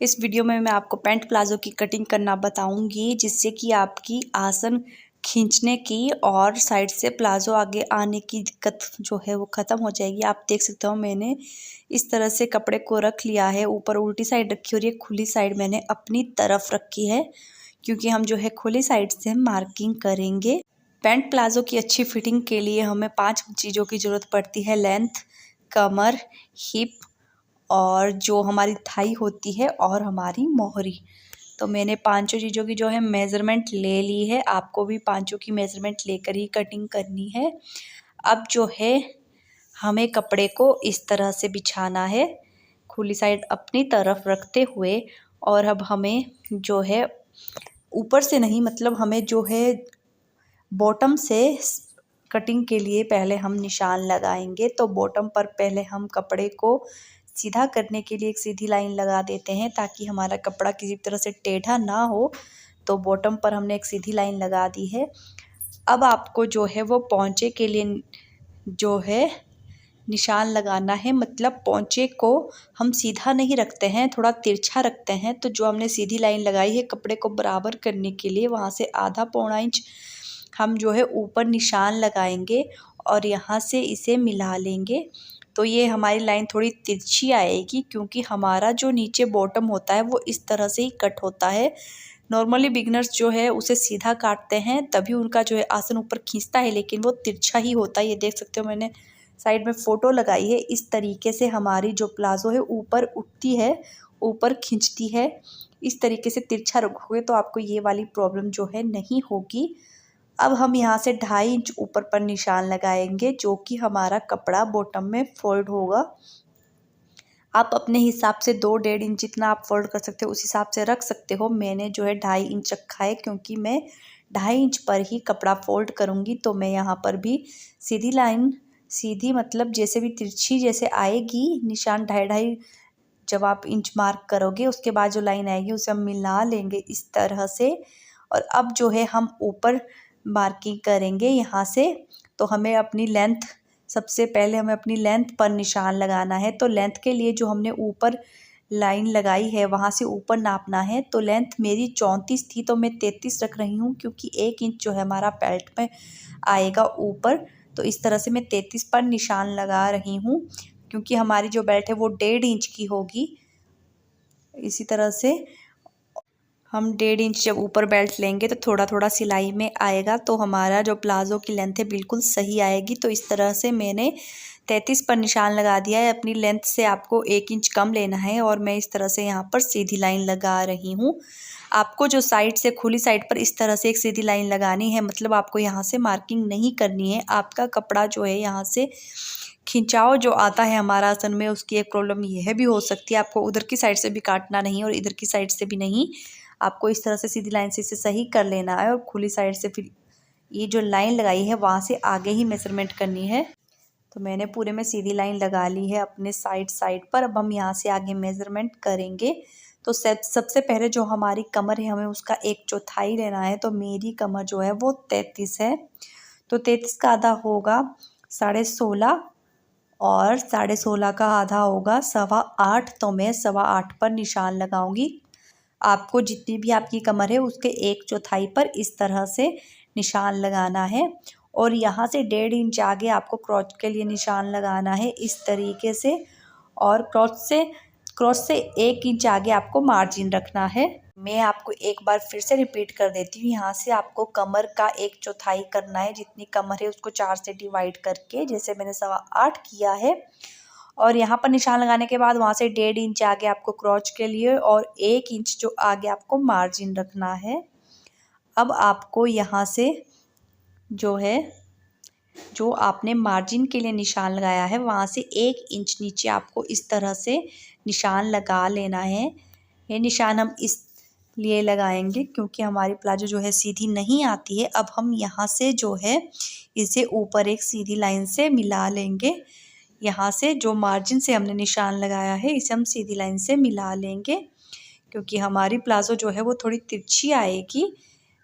इस वीडियो में मैं आपको पैंट प्लाज़ो की कटिंग करना बताऊंगी, जिससे कि आपकी आसन खींचने की और साइड से प्लाज़ो आगे आने की दिक्कत जो है वो ख़त्म हो जाएगी। आप देख सकते हो मैंने इस तरह से कपड़े को रख लिया है, ऊपर उल्टी साइड रखी और ये खुली साइड मैंने अपनी तरफ रखी है, क्योंकि हम जो है खुली साइड से मार्किंग करेंगे। पैंट प्लाज़ो की अच्छी फिटिंग के लिए हमें 5 चीज़ों की ज़रूरत पड़ती है: लेंथ, कमर, हिप और जो हमारी थाई होती है और हमारी मोहरी। तो मैंने पांचों चीज़ों की जो है मेज़रमेंट ले ली है। आपको भी पांचों की मेज़रमेंट लेकर ही कटिंग करनी है। अब जो है हमें कपड़े को इस तरह से बिछाना है, खुली साइड अपनी तरफ रखते हुए। और अब हमें जो है ऊपर से नहीं, मतलब हमें जो है बॉटम से कटिंग के लिए पहले हम निशान लगाएंगे। तो बॉटम पर पहले हम कपड़े को सीधा करने के लिए एक सीधी लाइन लगा देते हैं, ताकि हमारा कपड़ा किसी तरह से टेढ़ा ना हो। तो बॉटम पर हमने एक सीधी लाइन लगा दी है। अब आपको जो है वो पोंचे के लिए जो है निशान लगाना है, मतलब पोंचे को हम सीधा नहीं रखते हैं, थोड़ा तिरछा रखते हैं। तो जो हमने सीधी लाइन लगाई है कपड़े को बराबर करने के लिए, वहाँ से आधा पौना इंच हम जो है ऊपर निशान लगाएंगे और यहाँ से इसे मिला लेंगे। तो ये हमारी लाइन थोड़ी तिरछी आएगी, क्योंकि हमारा जो नीचे बॉटम होता है वो इस तरह से ही कट होता है। नॉर्मली बिगनर्स जो है उसे सीधा काटते हैं, तभी उनका जो है आसन ऊपर खींचता है, लेकिन वो तिरछा ही होता है। ये देख सकते हो मैंने साइड में फ़ोटो लगाई है। इस तरीके से हमारी जो प्लाज़ो है ऊपर उठती है, ऊपर खींचती है। इस तरीके से तिरछा रखोगे तो आपको ये वाली प्रॉब्लम जो है नहीं होगी। अब हम यहाँ से 2.5 इंच ऊपर पर निशान लगाएंगे, जो कि हमारा कपड़ा बॉटम में फोल्ड होगा। आप अपने हिसाब से 2-1.5 इंच जितना आप फोल्ड कर सकते हो उस हिसाब से रख सकते हो। मैंने जो है 2.5 इंच रखा है, क्योंकि मैं 2.5 इंच पर ही कपड़ा फोल्ड करूँगी। तो मैं यहाँ पर भी सीधी लाइन, सीधी मतलब जैसे भी तिरछी जैसे आएगी निशान 2.5 जब आप इंच मार्क करोगे, उसके बाद जो लाइन आएगी उसे हम मिला लेंगे इस तरह से। और अब जो है हम ऊपर मार्किंग करेंगे यहाँ से। तो हमें अपनी लेंथ, सबसे पहले हमें अपनी लेंथ पर निशान लगाना है। तो लेंथ के लिए जो हमने ऊपर लाइन लगाई है वहाँ से ऊपर नापना है। तो लेंथ मेरी 34 थी, तो मैं 33 रख रही हूँ, क्योंकि 1 इंच जो है हमारा बेल्ट में आएगा ऊपर। तो इस तरह से मैं 33 पर निशान लगा रही हूँ, क्योंकि हमारी जो बेल्ट है वो 1.5 इंच की होगी। इसी तरह से हम 1.5 इंच जब ऊपर बेल्ट लेंगे तो थोड़ा थोड़ा सिलाई में आएगा, तो हमारा जो प्लाज़ो की लेंथ है बिल्कुल सही आएगी। तो इस तरह से मैंने 33 पर निशान लगा दिया है। अपनी लेंथ से आपको 1 इंच कम लेना है, और मैं इस तरह से यहाँ पर सीधी लाइन लगा रही हूँ। आपको जो साइड से, खुली साइड पर इस तरह से एक सीधी लाइन लगानी है, मतलब आपको यहाँ से मार्किंग नहीं करनी है। आपका कपड़ा जो है यहाँ से खिंचाव जो आता है हमारा आसन में, उसकी एक प्रॉब्लम यह भी हो सकती है। आपको उधर की साइड से भी काटना नहीं और इधर की साइड से भी नहीं, आपको इस तरह से सीधी लाइन से इसे सही कर लेना है। और खुली साइड से फिर ये जो लाइन लगाई है वहाँ से आगे ही मेजरमेंट करनी है। तो मैंने पूरे में सीधी लाइन लगा ली है अपने साइड पर। अब हम यहाँ से आगे मेजरमेंट करेंगे। तो सबसे पहले जो हमारी कमर है हमें उसका 1/4 लेना है। तो मेरी कमर जो है वो 33 है, तो 33 का आधा होगा 16.5 और 16.5 का आधा होगा 8.25। तो मैं 8.25 पर निशान लगाऊंगी। आपको जितनी भी आपकी कमर है उसके 1/4 पर इस तरह से निशान लगाना है। और यहाँ से 1.5 इंच आगे आपको क्रॉच के लिए निशान लगाना है इस तरीके से। और क्रॉच से 1 इंच आगे आपको मार्जिन रखना है। मैं आपको एक बार फिर से रिपीट कर देती हूँ। यहाँ से आपको कमर का 1/4 करना है, जितनी कमर है उसको 4 से डिवाइड करके, जैसे मैंने 8.25 किया है। और यहाँ पर निशान लगाने के बाद वहाँ से 1.5 इंच आगे आपको क्रॉच के लिए और 1 इंच जो आगे आपको मार्जिन रखना है। अब आपको यहाँ से जो है, जो आपने मार्जिन के लिए निशान लगाया है वहाँ से 1 इंच नीचे आपको इस तरह से निशान लगा लेना है। ये निशान हम इस लिए लगाएंगे क्योंकि हमारी प्लाजो जो है सीधी नहीं आती है। अब हम यहाँ से जो है इसे ऊपर एक सीधी लाइन से मिला लेंगे। यहाँ से जो मार्जिन से हमने निशान लगाया है इसे हम सीधी लाइन से मिला लेंगे, क्योंकि हमारी प्लाजो जो है वो थोड़ी तिरछी आएगी।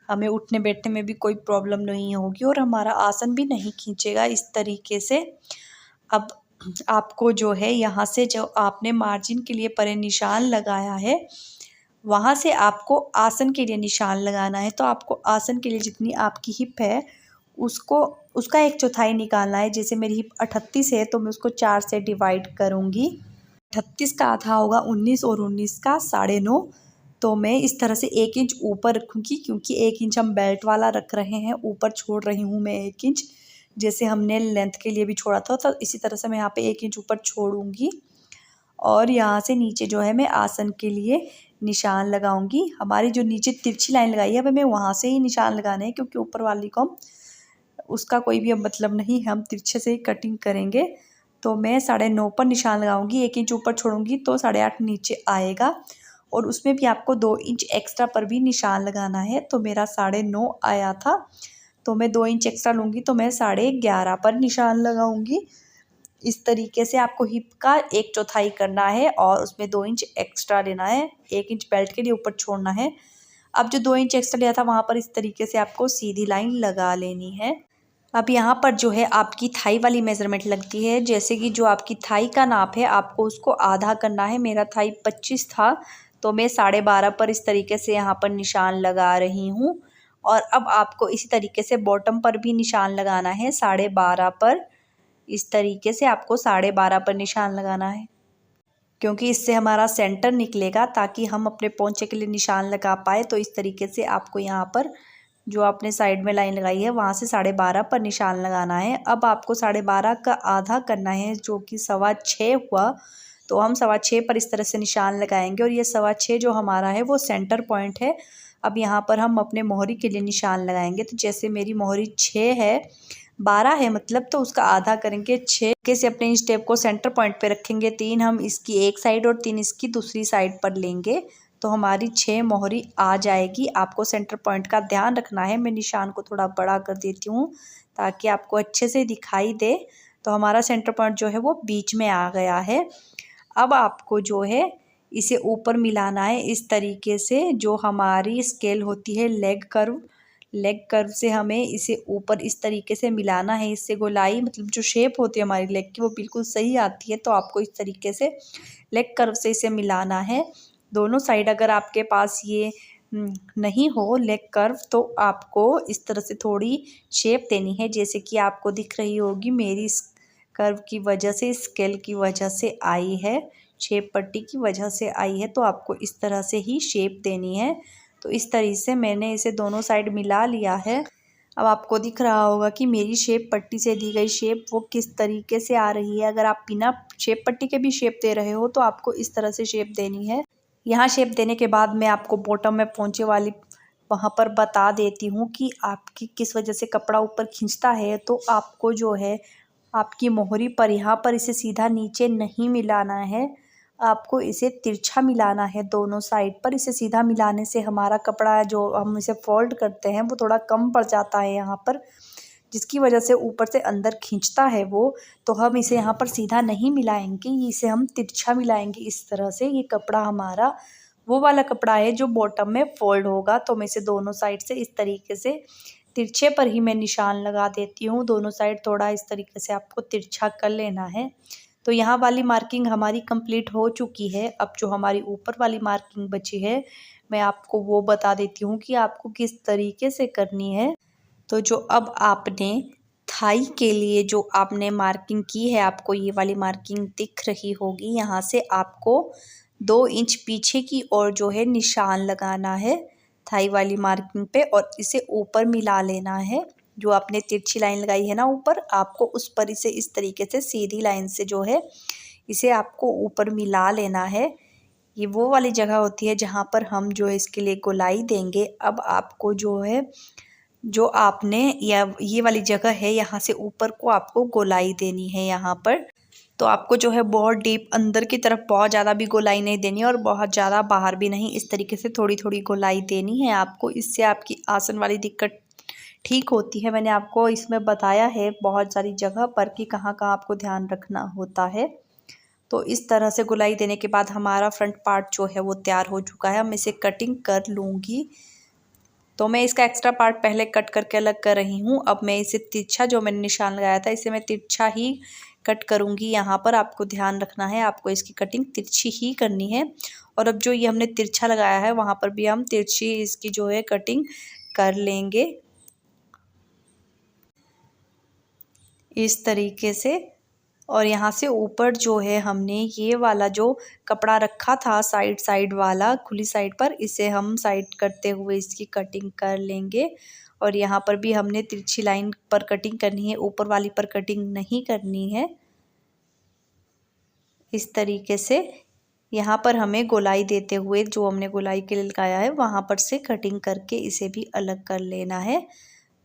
हमें उठने बैठने में भी कोई प्रॉब्लम नहीं होगी और हमारा आसन भी नहीं खींचेगा इस तरीके से। अब आपको जो है यहाँ से जो आपने मार्जिन के लिए परे निशान लगाया है वहाँ से आपको आसन के लिए निशान लगाना है। तो आपको आसन के लिए जितनी आपकी हिप है उसको उसका 1/4 निकालना है। जैसे मेरी हिप 38 है तो मैं उसको 4 से डिवाइड करूँगी। 38 का आधा होगा 19 और 19 का 9.5। तो मैं इस तरह से 1 इंच ऊपर रखूँगी, क्योंकि 1 इंच हम बेल्ट वाला रख रहे हैं, ऊपर छोड़ रही हूँ मैं 1 इंच। जैसे हमने लेंथ के लिए भी छोड़ा था तो इसी तरह से मैं यहाँ पे 1 इंच ऊपर छोड़ूंगी और यहाँ से नीचे जो है मैं आसन के लिए निशान लगाऊंगी। हमारी जो नीचे तिरछी लाइन लगाई है अब हमें वहाँ से ही निशान लगाने हैं, क्योंकि ऊपर वाली को हम उसका कोई भी अब मतलब नहीं है, हम तिरछे से ही कटिंग करेंगे। तो मैं 9.5 पर निशान लगाऊंगी, 1 इंच ऊपर छोड़ूंगी तो 8.5 नीचे आएगा और उसमें भी आपको 2 इंच एक्स्ट्रा पर भी निशान लगाना है। तो मेरा 9.5 आया था तो मैं 2 इंच एक्स्ट्रा लूँगी तो मैं 11.5 पर निशान लगाऊंगी। इस तरीके से आपको हिप का 1/4 करना है और उसमें 2 इंच एक्स्ट्रा लेना है, 1 इंच बेल्ट के लिए ऊपर छोड़ना है। अब जो 2 इंच एक्स्ट्रा लिया था वहाँ पर इस तरीके से आपको सीधी लाइन लगा लेनी है। अब यहाँ पर जो है आपकी थाई वाली मेज़रमेंट लगती है। जैसे कि जो आपकी थाई का नाप है आपको उसको आधा करना है। मेरा थाई 25 था तो मैं 12.5 पर इस तरीके से यहाँ पर निशान लगा रही हूँ। और अब आपको इसी तरीके से बॉटम पर भी निशान लगाना है 12.5 पर। इस तरीके से आपको 12.5 पर निशान लगाना है, क्योंकि इससे हमारा सेंटर निकलेगा ताकि हम अपने पोंचे के लिए निशान लगा पाए। तो इस तरीके से आपको यहाँ पर जो आपने साइड में लाइन लगाई है वहाँ से 12.5 पर निशान लगाना है। अब आपको 12.5 का आधा करना है जो कि 6.25 हुआ। तो हम 6.25 पर इस तरह से निशान लगाएंगे और ये 6.25 जो हमारा है वो सेंटर पॉइंट है। अब यहाँ पर हम अपने मोहरी के लिए निशान लगाएंगे। तो जैसे मेरी मोहरी 6 है, 12 है मतलब, तो उसका आधा करेंगे 6 कैसे अपने इस टेप को सेंटर पॉइंट पे रखेंगे। 3 हम इसकी एक साइड और 3 इसकी दूसरी साइड पर लेंगे तो हमारी 6 मोहरी आ जाएगी। आपको सेंटर पॉइंट का ध्यान रखना है। मैं निशान को थोड़ा बड़ा कर देती हूँ ताकि आपको अच्छे से दिखाई दे। तो हमारा सेंटर पॉइंट जो है वो बीच में आ गया है। अब आपको जो है इसे ऊपर मिलाना है इस तरीके से। जो हमारी स्केल होती है लेग कर्व से हमें इसे ऊपर इस तरीके से मिलाना है। इससे गोलाई मतलब जो शेप होती है हमारी लेग की वो बिल्कुल सही आती है। तो आपको इस तरीके से लेग कर्व से इसे मिलाना है दोनों साइड। अगर आपके पास ये नहीं हो लेग कर्व तो आपको इस तरह से थोड़ी शेप देनी है, जैसे कि आपको दिख रही होगी मेरी कर्व की वजह से, स्केल की वजह से आई है, शेप पट्टी की वजह से आई है। तो आपको इस तरह से ही शेप देनी है। तो इस तरीके से मैंने इसे दोनों साइड मिला लिया है। अब आपको दिख रहा होगा कि मेरी शेप पट्टी से दी गई शेप वो किस तरीके से आ रही है। अगर आप बिना शेप पट्टी के भी शेप दे रहे हो तो आपको इस तरह से शेप देनी है। यहाँ शेप देने के बाद मैं आपको बॉटम में पोंचे वाली वहाँ पर बता देती हूँ कि आपकी किस वजह से कपड़ा ऊपर खींचता है। तो आपको जो है आपकी मोहरी पर यहाँ पर इसे सीधा नीचे नहीं मिलाना है, आपको इसे तिरछा मिलाना है दोनों साइड पर। इसे सीधा मिलाने से हमारा कपड़ा जो हम इसे फोल्ड करते हैं वो थोड़ा कम पड़ जाता है यहाँ पर, जिसकी वजह से ऊपर से अंदर खींचता है वो। तो हम इसे यहाँ पर सीधा नहीं मिलाएंगे, इसे हम तिरछा मिलाएंगे इस तरह से। ये कपड़ा हमारा वो वाला कपड़ा है जो बॉटम में फोल्ड होगा। तो मैं इसे दोनों साइड से इस तरीके से तिरछे पर ही मैं निशान लगा देती हूँ। दोनों साइड थोड़ा इस तरीके से आपको तिरछा कर लेना है। तो यहाँ वाली मार्किंग हमारी कंप्लीट हो चुकी है। अब जो हमारी ऊपर वाली मार्किंग बची है मैं आपको वो बता देती हूँ कि आपको किस तरीके से करनी है। तो जो अब आपने थाई के लिए जो आपने मार्किंग की है, आपको ये वाली मार्किंग दिख रही होगी। यहाँ से आपको 2 इंच पीछे की ओर जो है निशान लगाना है थाई वाली मार्किंग पे और इसे ऊपर मिला लेना है। जो आपने तिरछी लाइन लगाई है ना ऊपर, आपको उस पर इसे इस तरीके से सीधी लाइन से जो है इसे आपको ऊपर मिला लेना है। ये वो वाली जगह होती है जहाँ पर हम जो है इसके लिए गोलाई देंगे। अब आपको जो है जो आपने या ये वाली जगह है यहाँ से ऊपर को आपको गोलाई देनी है यहाँ पर। तो आपको जो है बहुत डीप अंदर की तरफ बहुत ज़्यादा भी गोलाई नहीं देनी है और बहुत ज़्यादा बाहर भी नहीं, इस तरीके से थोड़ी थोड़ी गोलाई देनी है आपको। इससे आपकी आसन वाली दिक्कत ठीक होती है। मैंने आपको इसमें बताया है बहुत सारी जगह पर कि कहाँ कहाँ आपको ध्यान रखना होता है। तो इस तरह से गोलाई देने के बाद हमारा फ्रंट पार्ट जो है वो तैयार हो चुका है। मैं इसे कटिंग कर लूँगी। तो मैं इसका एक्स्ट्रा पार्ट पहले कट करके अलग कर रही हूँ। अब मैं इसे तिरछा जो मैंने निशान लगाया था इसे मैं तिरछा ही कट करूँगी। यहाँ पर आपको ध्यान रखना है, आपको इसकी कटिंग तिरछी ही करनी है। और अब जो ये हमने तिरछा लगाया है वहाँ पर भी हम तिरछी इसकी जो है कटिंग कर लेंगे इस तरीके से। और यहाँ से ऊपर जो है हमने ये वाला जो कपड़ा रखा था साइड वाला खुली साइड पर, इसे हम साइड करते हुए इसकी कटिंग कर लेंगे। और यहाँ पर भी हमने तिरछी लाइन पर कटिंग करनी है, ऊपर वाली पर कटिंग नहीं करनी है। इस तरीके से यहाँ पर हमें गोलाई देते हुए जो हमने गोलाई के लिए लगाया है वहाँ पर से कटिंग करके इसे भी अलग कर लेना है।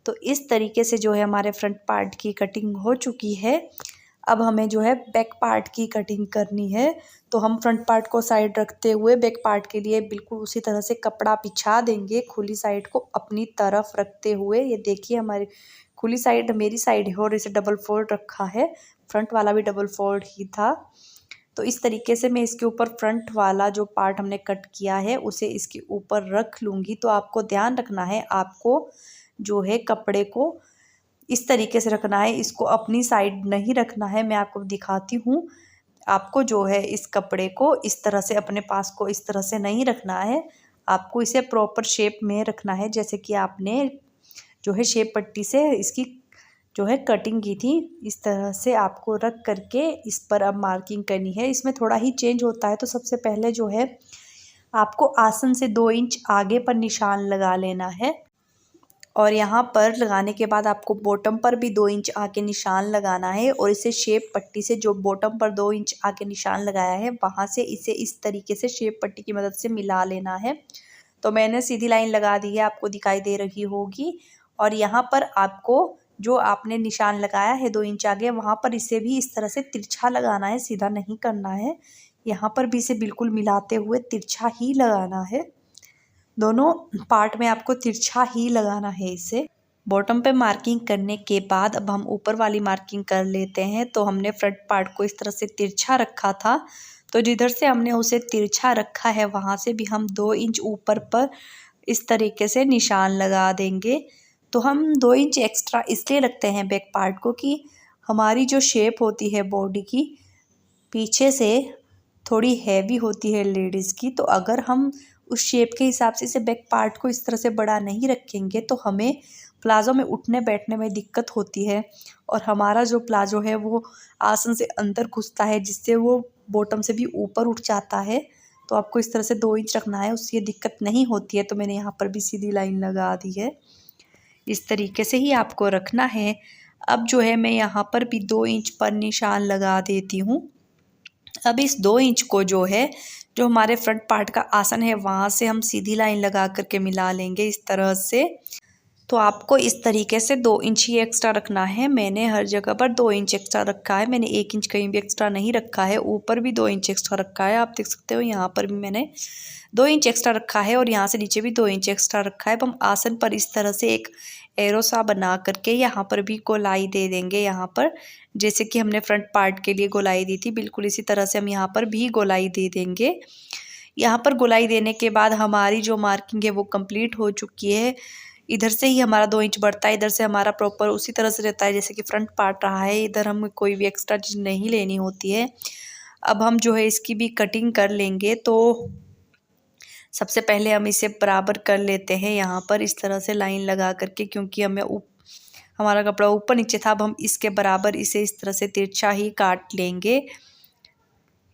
तो इस तरीके से जो है हमारे फ्रंट पार्ट की कटिंग हो चुकी है। अब हमें जो है बैक पार्ट की कटिंग करनी है। तो हम फ्रंट पार्ट को साइड रखते हुए बैक पार्ट के लिए बिल्कुल उसी तरह से कपड़ा बिछा देंगे, खुली साइड को अपनी तरफ रखते हुए। ये देखिए हमारी खुली साइड मेरी साइड है और इसे डबल फोल्ड रखा है, फ्रंट वाला भी डबल फोल्ड ही था। तो इस तरीके से मैं इसके ऊपर फ्रंट वाला जो पार्ट हमने कट किया है उसे इसके ऊपर रख लूँगी। तो आपको ध्यान रखना है, आपको जो है कपड़े को इस तरीके से रखना है, इसको अपनी साइड नहीं रखना है। मैं आपको दिखाती हूँ, आपको जो है इस कपड़े को इस तरह से अपने पास को इस तरह से नहीं रखना है, आपको इसे प्रॉपर शेप में रखना है। जैसे कि आपने जो है शेप पट्टी से इसकी जो है कटिंग की थी, इस तरह से आपको रख करके इस पर अब मार्किंग करनी है। इसमें थोड़ा ही चेंज होता है। तो सबसे पहले जो है आपको आसन से 2 इंच आगे पर निशान लगा लेना है। और यहाँ पर लगाने के बाद आपको बॉटम पर भी 2 इंच आके निशान लगाना है। और इसे शेप पट्टी से जो बॉटम पर 2 इंच आके निशान लगाया है वहाँ से इसे इस तरीके से शेप पट्टी की मदद से मिला लेना है। तो मैंने सीधी लाइन लगा दी है, आपको दिखाई दे रही होगी। और यहाँ पर आपको जो आपने निशान लगाया है 2 इंच आगे, वहाँ पर इसे भी इस तरह से तिरछा लगाना है, सीधा नहीं करना है। यहाँ पर भी इसे बिल्कुल मिलाते हुए तिरछा ही लगाना है। दोनों पार्ट में आपको तिरछा ही लगाना है इसे। बॉटम पे मार्किंग करने के बाद अब हम ऊपर वाली मार्किंग कर लेते हैं। तो हमने फ्रंट पार्ट को इस तरह से तिरछा रखा था, तो जिधर से हमने उसे तिरछा रखा है वहाँ से भी हम 2 इंच ऊपर पर इस तरीके से निशान लगा देंगे। तो हम 2 इंच एक्स्ट्रा इसलिए रखते हैं बैक पार्ट को कि हमारी जो शेप होती है बॉडी की पीछे से थोड़ी हैवी होती है लेडीज़ की। तो अगर हम उस शेप के हिसाब से इसे बैक पार्ट को इस तरह से बड़ा नहीं रखेंगे तो हमें प्लाज़ो में उठने बैठने में दिक्कत होती है। और हमारा जो प्लाज़ो है वो आसन से अंदर घुसता है, जिससे वो बॉटम से भी ऊपर उठ जाता है। तो आपको इस तरह से 2 इंच रखना है, उससे ये दिक्कत नहीं होती है। तो मैंने यहाँ पर भी सीधी लाइन लगा दी है, इस तरीके से ही आपको रखना है। अब जो है मैं यहाँ पर भी 2 इंच पर निशान लगा देती हूँ। अब इस 2 इंच को जो है जो हमारे फ्रंट पार्ट का आसन है वहाँ से हम सीधी लाइन लगा करके मिला लेंगे इस तरह से। तो आपको इस तरीके से 2 इंच ही एक्स्ट्रा रखना है। मैंने हर जगह पर 2 इंच एक्स्ट्रा रखा है, मैंने 1 इंच कहीं भी एक्स्ट्रा नहीं रखा है। ऊपर भी 2 इंच एक्स्ट्रा रखा है, आप देख सकते हो। यहाँ पर भी मैंने 2 इंच एक्स्ट्रा रखा है और यहाँ से नीचे भी 2 इंच एक्स्ट्रा रखा है। अब हम आसन पर इस तरह से एक एरो सा बना करके यहाँ पर भी गोलाई दे देंगे। यहाँ पर जैसे कि हमने फ्रंट पार्ट के लिए गोलाई दी थी, बिल्कुल इसी तरह से हम यहाँ पर भी गोलाई दे देंगे। यहाँ पर गोलाई देने के बाद हमारी जो मार्किंग है वो कंप्लीट हो चुकी है। इधर से ही हमारा 2 इंच बढ़ता है, इधर से हमारा प्रॉपर उसी तरह से रहता है जैसे कि फ्रंट पार्ट रहा है। इधर हमें कोई भी एक्स्ट्रा चीज़ नहीं लेनी होती है। अब हम जो है इसकी भी कटिंग कर लेंगे। तो सबसे पहले हम इसे बराबर कर लेते हैं यहाँ पर इस तरह से लाइन लगा करके, क्योंकि हमारा कपड़ा ऊपर नीचे था। अब हम इसके बराबर इसे इस तरह से तिरछा ही काट लेंगे।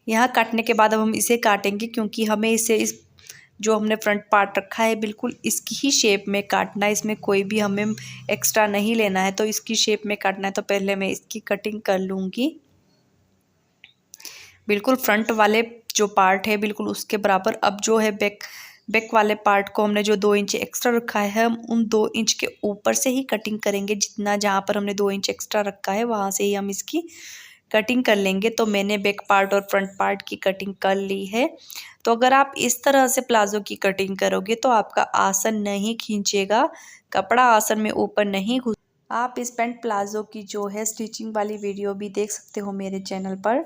यहाँ काटने के बाद अब हम इसे काटेंगे, क्योंकि हमें इसे इस जो हमने फ्रंट पार्ट रखा है बिल्कुल इसकी ही शेप में काटना है। इसमें कोई भी हमें एक्स्ट्रा नहीं लेना है, तो इसकी शेप में काटना है। तो पहले मैं इसकी कटिंग कर लूँगी, बिल्कुल फ्रंट वाले जो पार्ट है बिल्कुल उसके बराबर। अब जो है बैक वाले पार्ट को हमने जो 2 इंच एक्स्ट्रा रखा है हम उन 2 इंच के ऊपर से ही कटिंग करेंगे। जितना जहाँ पर हमने 2 इंच एक्स्ट्रा रखा है वहाँ से ही हम इसकी कटिंग कर लेंगे। तो मैंने बैक पार्ट और फ्रंट पार्ट की कटिंग कर ली है। तो अगर आप इस तरह से प्लाज़ो की कटिंग करोगे तो आपका आसन नहीं खींचेगा, कपड़ा आसन में ऊपर नहीं घुस। आप इस पैंट प्लाज़ो की जो है स्टिचिंग वाली वीडियो भी देख सकते हो मेरे चैनल पर।